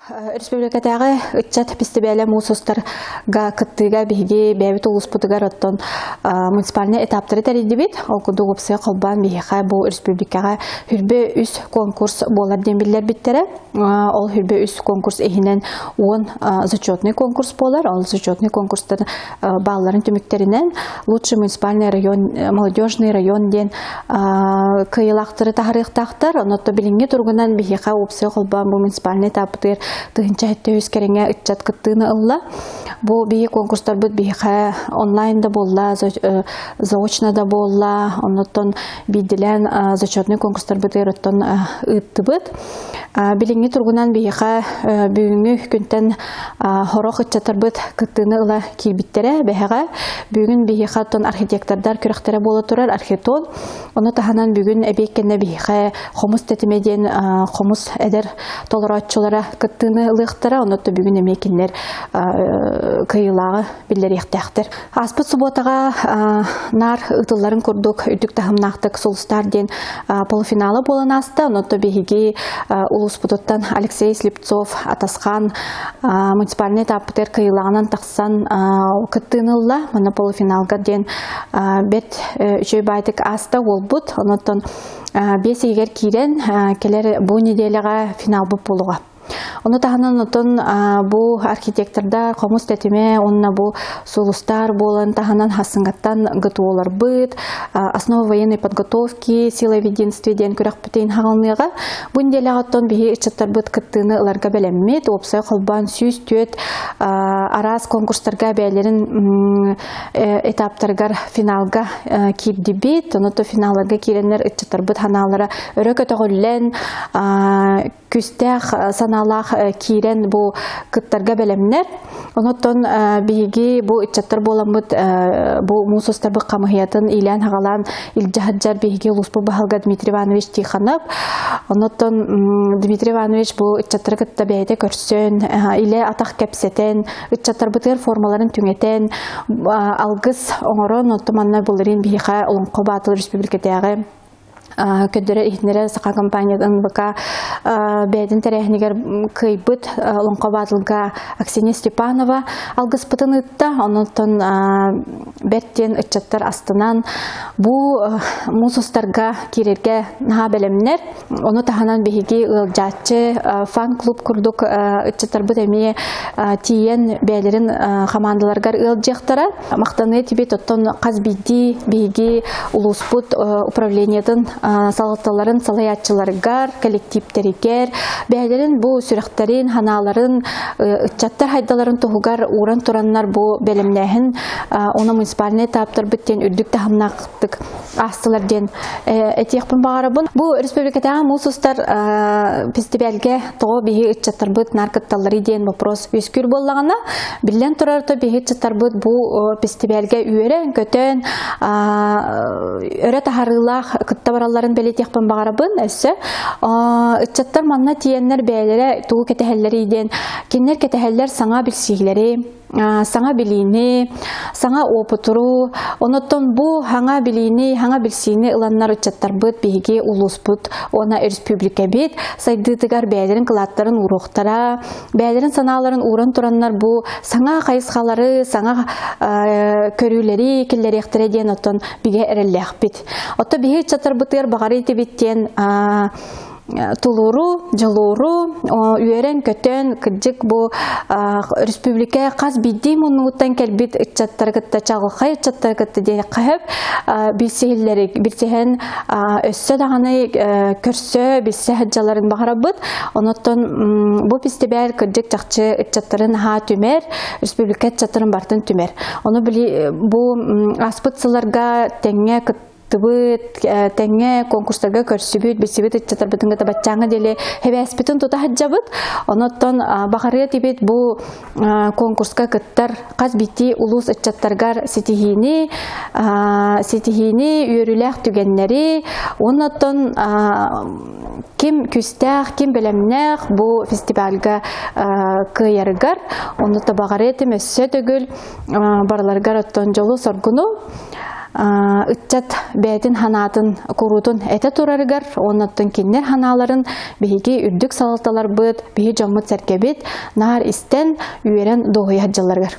Республикатағы үтчат фестивалі мусустарға кыттыға бігі бәбіт ұлыспытығар оттон муниципаліне этаптары тәрейді бет. Ол күді ғыпсыға қолбан бейіға бұл республикаға хүрбе үс конкурс болар дембілер біттері. Ол хүрбе үс конкурс ехінен 10 зачетный конкурс болар. Ол зачетный конкурстар балларын түміктерінен лучший муниципальный район, молодежный район ден кыйлақтыры тағырықтақтар. Онытты білінге тұрғынан бейіға ғыпсыға қолбан бұл муниципальный этаптыр тыгынча хетте өскереңе үтчат кыттыны ылла. Бу бии конкурстар бут бийха онлайнда болла, заочно да болла, оннотон бидилен зачетный конкурстар бут эрттон ыттыбыт. Билинги тургунан бийха бүгүнгү күнтен хорох үтчаттар бут кыттыны ылла кийбиттере бэхага бүгүн бийха тон архитектордар күрөхтере боло турар архитектор. Оны таханан бүгүн эбеккенне бийха хомус тетимеден хомус эдер толоротчулара кыттыны ылыктара, онотто бүгүн эмекинлер кыйылағы билер ектәқтір. Аспыт субботаға нар ытылларын көрдік, үдік тахымнақтық солыстар ден полуфиналы болын асты. Онотто бейге Улуспутоттан Алексей Слепцов атасқан муниципальный этаптер кыйылағынан тақсан кыттынылла. Мұны полуфиналға ден бет үшөй байтық асты ол бұд. Оноттон бес егер кейрен келер бұл неделіға финал бұп болуға. Оны тағынан отын бұл архитектордар, қомыс тәтіме, онына бұл солустар болын, тағынан хасыңғаттан ғыты олар бұд, основа военной подготовки, сила веденстве ден көрек бүтейін хағалныға. Бұнделі ағаттан бігі үтчаттар бұд кіттіні ұларға бәлеммет, опсай қолбан сүйіз төт араз конкурстарға бәлерін этаптарғар финалға кейбді бет, оныты финаларға кейренлер үтчаттар бұд ханалары өрі көтіғілен, күстәқ саналақ кейрен бұл кыттарға бәлемнер. Оныттон бігі бұл үтчаттар боламыд бұл мұсыстар бұл қамығиятын илән хағалан илджахаджар бігі лұспы бағалға Дмитрий Иванович тиханып. Оныттон Дмитрий Иванович бұл үтчаттар кытта бәйді көрсін, иле атақ кәпсетен, үтчаттар бұтыр формаларын түңетен, алғыз оңырын, оныттон манна бұлырын бігі ұлынқы батыл республикатағы көддері ихнері сақа компаниядан бұқа бәйдің тәрәхінегер күйбіт ұлынға батылға Аксения Степанова алғыз бұтын ұтта. Онытын бәттен үтчаттар астынан бұл мұсыстарға керерге наға бәлемнер. Оны тағанан бейге ұлжатшы фан-клуб күрдік үтчаттар бұт әме тиен бәйлерін қамандыларғар ұлжақтара. Мақтаны тибет оттан қаз бейге ұлыс бұт управлениятын салғытталарын салаятчыларғар, коллективтерігер, бәйлерін бұл сүріқтерін, ханаларын, үтчаттар хайдаларын тұғығар уран тұраннар бұл бәлімнәхін, оны муниципаліне таптар біттен үрдік тағымнақтық астыларден әтеқпін бағарабын. Бұл республикатағы мұсыстар фестивальге тоғы бейі үтчаттар бұд наркытталары ден вопрос өскүр болағына. Білен тұрарты бейі үтчаттар бұд бұл фестивальге үйерен, көтен, өрі тағарылақ күтті бараларын бәлетеқпін бағарабын әсі. Үтчаттар манна тиенлер бәлері туғы кетәхәллері иден. Кенлер кетәхәллер саңа білсігілері, саңа білейіні, саңа опытыру. Оныттан бұл хаңа білейіні, хаңа білсігіні ұланнар үтчаттар бұд бейге ұлыс бұд, она республика бет. Сайдыдығар бәлерін қылаттарын ұруқтара, бәлерін саналарын ұрын тұраннар бұл саңа қайысқалары, саңа көрілері, келлері ектіреден оттан біге әрілләқ бет. Отта біге үтчаттар бұтыр бағары еті беттен тулуру, жалуру, үйерен көтен, кіджік бұл республика қаз бидей мұнуыттан кәлбет үтчаттар кітті, чағылқай үтчаттар кітті де қайып, білсеген өссі дағаны көрсі, білсі хаджаларын бағара бұд. Оныттан бұл фестиваль кіджік жақчы үтчаттарын ха түмер, республика үтчаттарын бартын түмер. Оны бұл аспытсыларға тәңе кітті тәңе конкурстарға көрсібіт, бесібіт үтчаттар бұтынғы табатчаңы деле хәбәспітін тұта хаджабыт. Оныттан бағарыға тибет бұл конкурсқа кіттар қаз бітті ұлыс үтчаттарғар сетихini үйіріләқ түгеннері. Оныттан кем күстәқ, кем білімнәқ бұл фестивальға күйерігар. Оныттан бағарыға тім өссі түгіл барларғар оттан жолу соргуну. ытчат бәтин ханатын курутун эте турарыгар, оннаттын киннер ханаларын биһиги үрдүк салалталар быт, биһи жоммут сәркебит, нар истен үйерен доғыя жалларгар.